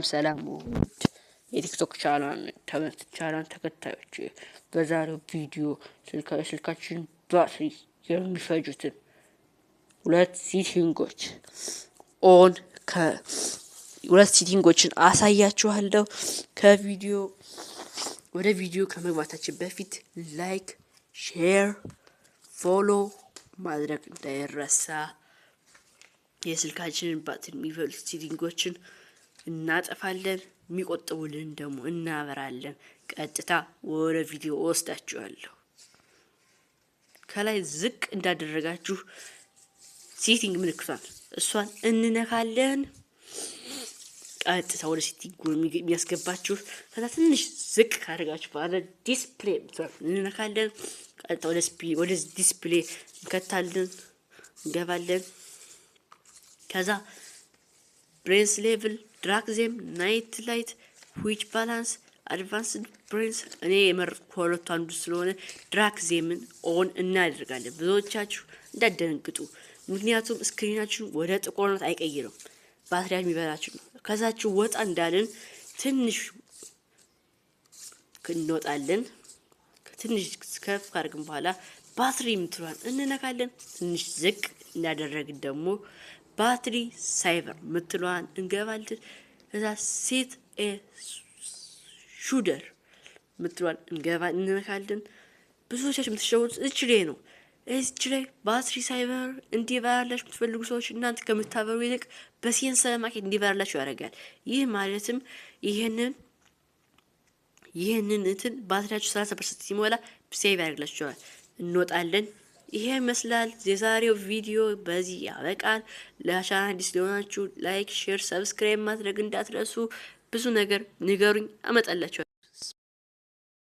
ሰላም ውድ የቲክቶክ ቻናል ተከታዮች በዛሬው ቪዲዮ ስልካችን ባትሪ የሚፈጁትን ሁለት ሴቲንጎችን አሳያችኋለሁ። ወደ ቪዲዮ ከመግባታችን በፊት ላይክ፣ ሼር፣ ፎሎ ማድረግ እንዳይረሳ። የስልካችንን ባትሪ የሚፈጁ ሴቲንጎችን እናጠፋለን፣ የሚቆጥቡልን ደግሞ እናበራለን። ቀጥታ ወደ ቪዲዮ ወስዳችኋለሁ። ከላይ ዝቅ እንዳደረጋችሁ ሴቲንግ ምልክቷን እሷን እንነካለን። ቀጥታ ወደ ሴቲንግ የሚያስገባችሁ ከዛ ትንሽ ዝቅ ካደረጋችሁ በኋላ ዲስፕሌይ እንነካለን። ቀጥታ ወደ ዲስፕሌይ እንገባለን። ከዛ ብሬንስ ሌቭል፣ ድራክዜም፣ ናይት ላይት፣ ዊች ባላንስ፣ አድቫንስድ ብሬንስ እኔ የመረጥኩት ከሁለቱ አንዱ ስለሆነ ድራክዜምን ኦን እናደርጋለን። ብዙዎቻችሁ እንዳደነግጡ፣ ምክንያቱም ስክሪናችሁን ወደ ጥቁርነት አይቀይርም፣ ባትሪያችሁ የሚበላችሁ ነው። ከዛችሁ ወጣ እንዳልን ትንሽ እንወጣለን። ትንሽ ከፍ ካደረግን በኋላ ባትሪ የምትሏን እንነካለን። ትንሽ ዝቅ እንዳደረግን ደግሞ ባትሪ ሳይቨር ምትሏን እንገባለን። ከዛ ሴት ሹደር ምትሏን እንነካለን። ብዙዎቻችሁ የምትሸወዱት እች ላይ ነው። እች ላይ ባትሪ ሳይቨር እንዲበራላችሁ የምትፈልጉ ሰዎች እናንተ ከምታበሩ ይልቅ በሴንሰር ማኬት እንዲበራላችሁ ያደርጋል። ይህ ማለትም ይሄንን እንትን ባትሪያችሁ 30% ሲሞላ ሴቭ ያደርግላችኋል። እንወጣለን። ይሄ ይመስላል የዛሬው ቪዲዮ። በዚህ ያበቃል። ለቻናል አዲስ ለሆናችሁ ላይክ፣ ሼር፣ ሰብስክራይብ ማድረግ እንዳትረሱ። ብዙ ነገር ንገሩኝ፣ አመጣላችኋለሁ።